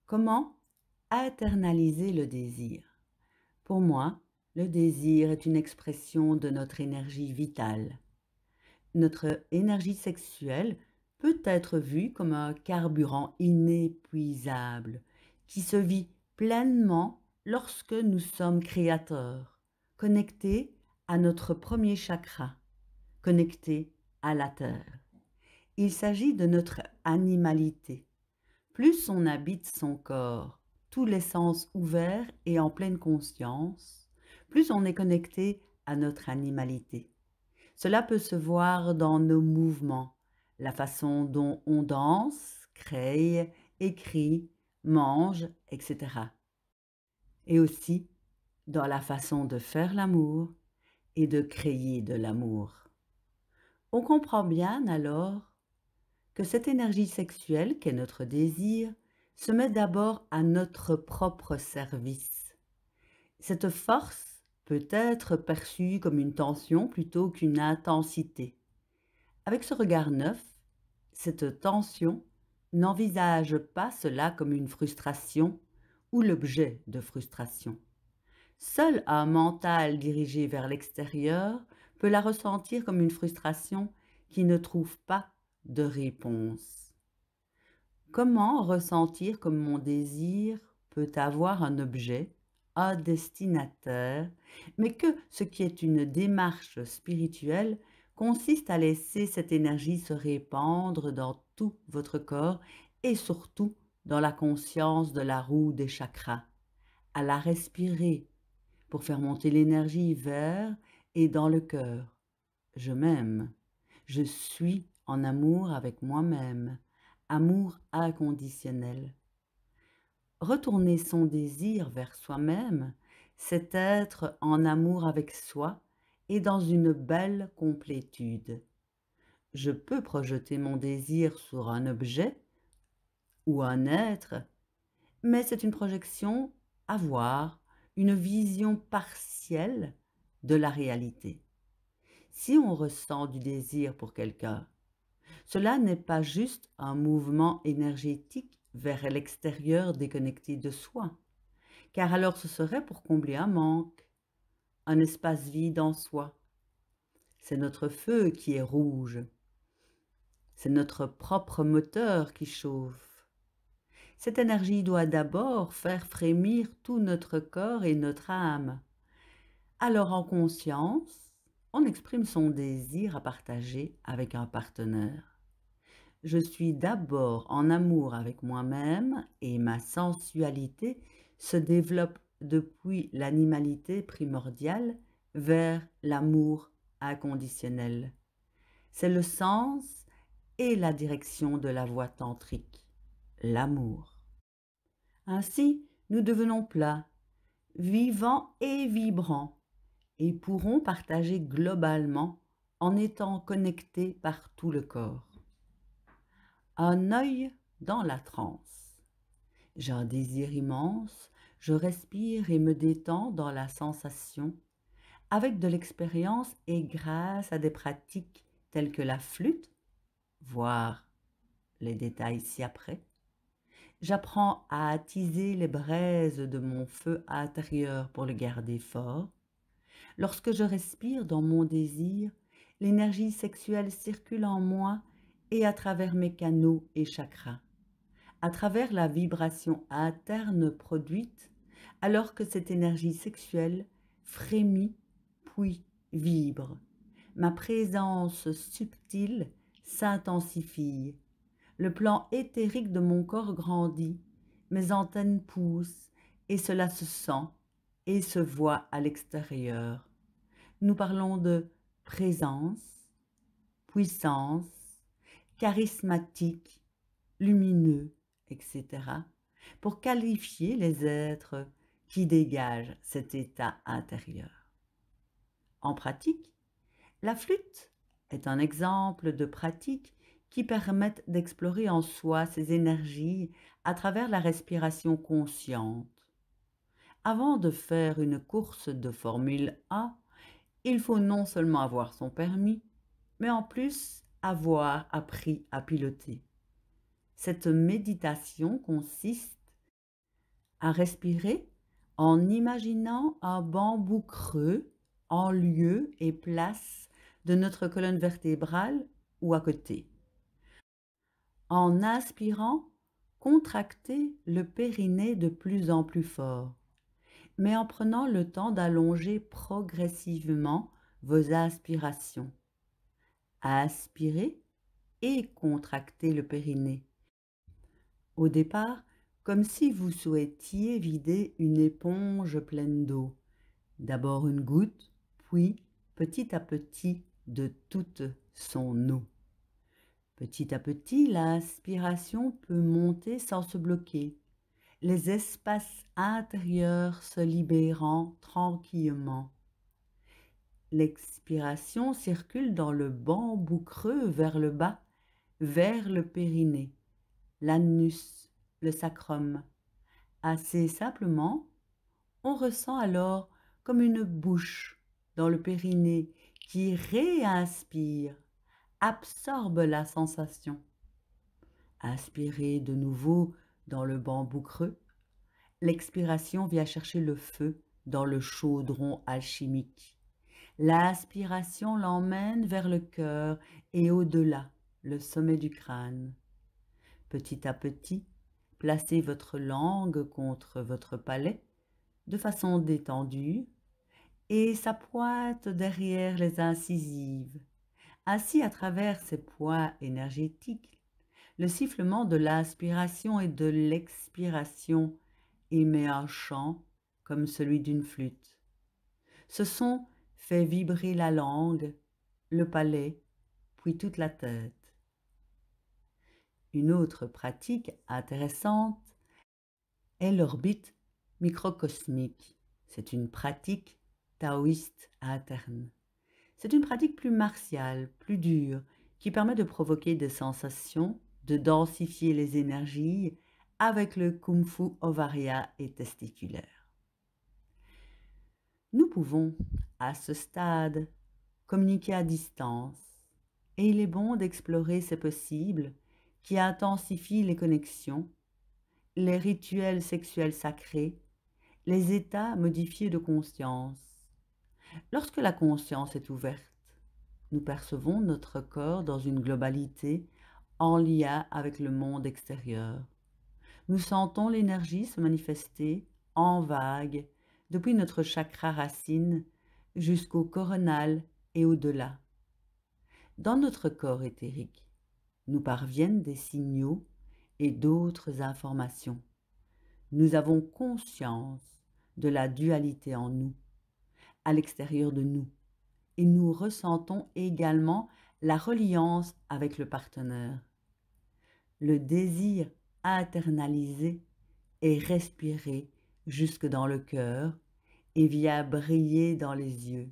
Comment internaliser le désir? Pour moi, le désir est une expression de notre énergie vitale. Notre énergie sexuelle peut être vue comme un carburant inépuisable qui se vit pleinement lorsque nous sommes créateurs, connectés à notre premier chakra, connectés à la terre. Il s'agit de notre animalité. Plus on habite son corps, tous les sens ouverts et en pleine conscience, plus on est connecté à notre animalité. Cela peut se voir dans nos mouvements, la façon dont on danse, crée, écrit, mange, etc. Et aussi dans la façon de faire l'amour et de créer de l'amour. On comprend bien alors que cette énergie sexuelle qu'est notre désir se met d'abord à notre propre service. Cette force peut être perçue comme une tension plutôt qu'une intensité. Avec ce regard neuf, cette tension n'envisage pas cela comme une frustration ou l'objet de frustration. Seul un mental dirigé vers l'extérieur peut la ressentir comme une frustration qui ne trouve pas de réponse. Comment ressentir comme mon désir peut avoir un objet, un destinataire, mais que ce qui est une démarche spirituelle consiste à laisser cette énergie se répandre dans tout votre corps et surtout dans la conscience de la roue des chakras, à la respirer pour faire monter l'énergie vers et dans le cœur. Je m'aime. Je suis en amour avec moi-même. Amour inconditionnel. Retourner son désir vers soi-même, c'est être en amour avec soi et dans une belle complétude. Je peux projeter mon désir sur un objet ou un être, mais c'est une projection, avoir une vision partielle de la réalité. Si on ressent du désir pour quelqu'un, cela n'est pas juste un mouvement énergétique vers l'extérieur déconnecté de soi, car alors ce serait pour combler un manque, un espace vide en soi. C'est notre feu qui est rouge, c'est notre propre moteur qui chauffe. Cette énergie doit d'abord faire frémir tout notre corps et notre âme. Alors en conscience, on exprime son désir à partager avec un partenaire. Je suis d'abord en amour avec moi-même et ma sensualité se développe depuis l'animalité primordiale vers l'amour inconditionnel. C'est le sens et la direction de la voie tantrique, l'amour. Ainsi, nous devenons plats, vivants et vibrants, et pourrons partager globalement en étant connectés par tout le corps. Un œil dans la transe. J'ai un désir immense, je respire et me détends dans la sensation, avec de l'expérience et grâce à des pratiques telles que la flûte, voir les détails ci-après. J'apprends à attiser les braises de mon feu intérieur pour le garder fort. Lorsque je respire dans mon désir, l'énergie sexuelle circule en moi et à travers mes canaux et chakras, à travers la vibration interne produite, alors que cette énergie sexuelle frémit puis vibre. Ma présence subtile s'intensifie. Le plan éthérique de mon corps grandit, mes antennes poussent et cela se sent et se voit à l'extérieur. Nous parlons de présence, puissance, charismatique, lumineux, etc., pour qualifier les êtres qui dégagent cet état intérieur. En pratique, la flûte est un exemple de pratique qui permettent d'explorer en soi ces énergies à travers la respiration consciente. Avant de faire une course de Formule 1, il faut non seulement avoir son permis, mais en plus avoir appris à piloter. Cette méditation consiste à respirer en imaginant un bambou creux en lieu et place de notre colonne vertébrale ou à côté. En inspirant, contractez le périnée de plus en plus fort, mais en prenant le temps d'allonger progressivement vos aspirations. Aspirez et contractez le périnée. Au départ, comme si vous souhaitiez vider une éponge pleine d'eau. D'abord une goutte, puis petit à petit de toute son eau. Petit à petit, l'aspiration peut monter sans se bloquer, les espaces intérieurs se libérant tranquillement. L'expiration circule dans le bambou creux vers le bas, vers le périnée, l'anus, le sacrum. Assez simplement, on ressent alors comme une bouche dans le périnée qui réinspire, absorbe la sensation. Inspirez de nouveau dans le bambou creux. L'expiration vient chercher le feu dans le chaudron alchimique. L'aspiration l'emmène vers le cœur et au-delà, le sommet du crâne. Petit à petit, placez votre langue contre votre palais de façon détendue et sa pointe derrière les incisives. Ainsi, à travers ces points énergétiques, le sifflement de l'inspiration et de l'expiration émet un chant comme celui d'une flûte. Ce son fait vibrer la langue, le palais, puis toute la tête. Une autre pratique intéressante est l'orbite microcosmique. C'est une pratique taoïste interne. C'est une pratique plus martiale, plus dure, qui permet de provoquer des sensations, de densifier les énergies avec le kung-fu ovarien et testiculaire. Nous pouvons, à ce stade, communiquer à distance, et il est bon d'explorer ces possibles qui intensifient les connexions, les rituels sexuels sacrés, les états modifiés de conscience. Lorsque la conscience est ouverte, nous percevons notre corps dans une globalité en lien avec le monde extérieur. Nous sentons l'énergie se manifester en vagues depuis notre chakra racine jusqu'au coronal et au-delà. Dans notre corps éthérique, nous parviennent des signaux et d'autres informations. Nous avons conscience de la dualité en nous, à l'extérieur de nous, et nous ressentons également la reliance avec le partenaire. Le désir internalisé est respiré jusque dans le cœur et vient briller dans les yeux.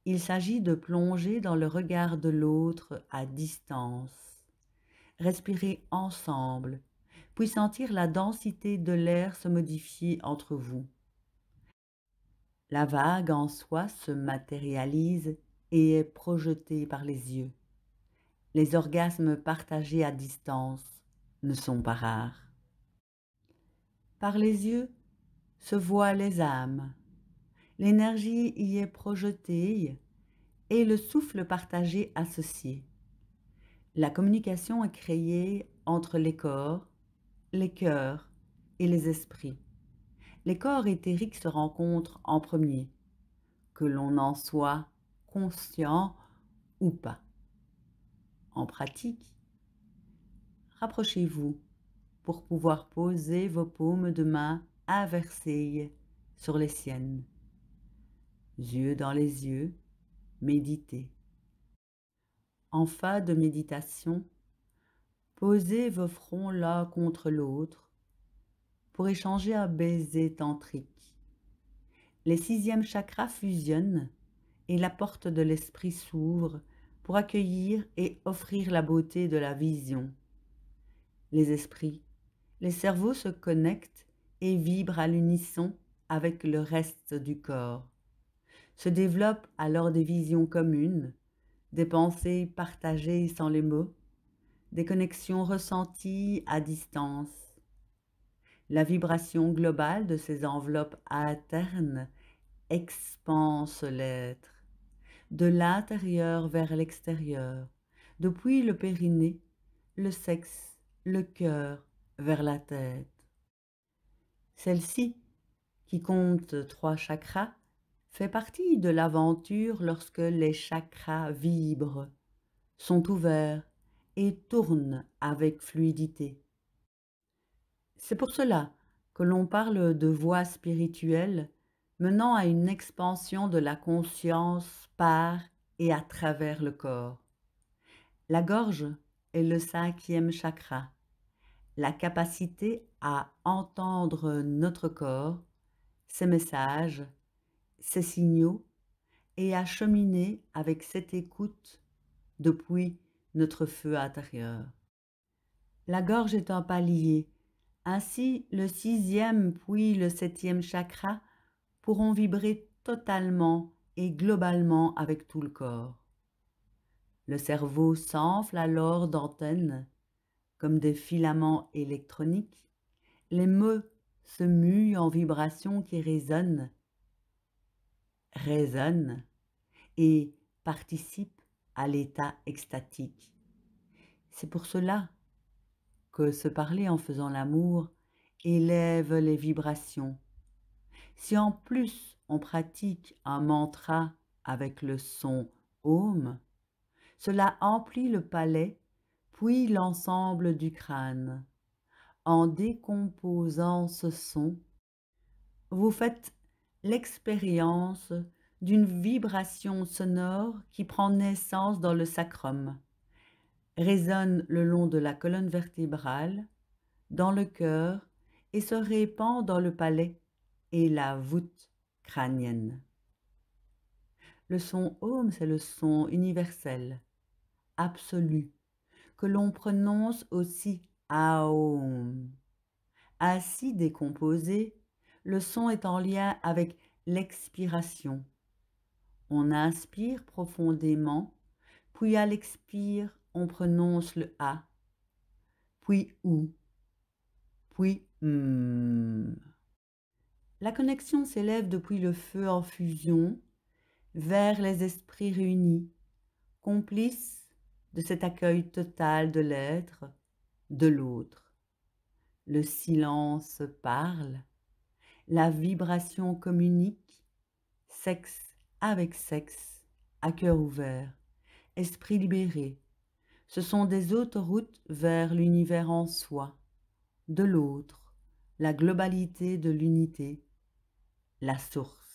Il s'agit de plonger dans le regard de l'autre à distance, respirer ensemble, puis sentir la densité de l'air se modifier entre vous. La vague en soi se matérialise et est projetée par les yeux. Les orgasmes partagés à distance ne sont pas rares. Par les yeux se voient les âmes. L'énergie y est projetée et le souffle partagé associé. La communication est créée entre les corps, les cœurs et les esprits. Les corps éthériques se rencontrent en premier, que l'on en soit conscient ou pas. En pratique, rapprochez-vous pour pouvoir poser vos paumes de main inversées sur les siennes. Yeux dans les yeux, méditez. En fin de méditation, posez vos fronts l'un contre l'autre pour échanger un baiser tantrique. Les sixièmes chakras fusionnent et la porte de l'esprit s'ouvre pour accueillir et offrir la beauté de la vision. Les esprits, les cerveaux se connectent et vibrent à l'unisson avec le reste du corps. Se développent alors des visions communes, des pensées partagées sans les mots, des connexions ressenties à distance. La vibration globale de ces enveloppes internes expanse l'être, de l'intérieur vers l'extérieur, depuis le périnée, le sexe, le cœur, vers la tête. Celle-ci, qui compte 3 chakras, fait partie de l'aventure lorsque les chakras vibrent, sont ouverts et tournent avec fluidité. C'est pour cela que l'on parle de voie spirituelle menant à une expansion de la conscience par et à travers le corps. La gorge est le 5e chakra, la capacité à entendre notre corps, ses messages, ses signaux et à cheminer avec cette écoute depuis notre feu intérieur. La gorge est un palier. Ainsi, le 6e puis le 7e chakra pourront vibrer totalement et globalement avec tout le corps. Le cerveau s'enfle alors d'antennes, comme des filaments électroniques. Les mots se muent en vibrations qui résonnent et participent à l'état extatique. C'est pour cela que se parler en faisant l'amour élève les vibrations. Si en plus on pratique un mantra avec le son Om, cela emplit le palais puis l'ensemble du crâne. En décomposant ce son, vous faites l'expérience d'une vibration sonore qui prend naissance dans le sacrum, résonne le long de la colonne vertébrale, dans le cœur et se répand dans le palais et la voûte crânienne. Le son Om, c'est le son universel, absolu, que l'on prononce aussi Aum. Ainsi décomposé, le son est en lien avec l'expiration. On inspire profondément, puis à l'expire, on prononce le A, puis OU, puis La connexion s'élève depuis le feu en fusion vers les esprits réunis, complices de cet accueil total de l'être, de l'autre. Le silence parle, la vibration communique, sexe avec sexe, à cœur ouvert, esprit libéré. Ce sont des autoroutes vers l'univers en soi, de l'autre, la globalité de l'unité, la source.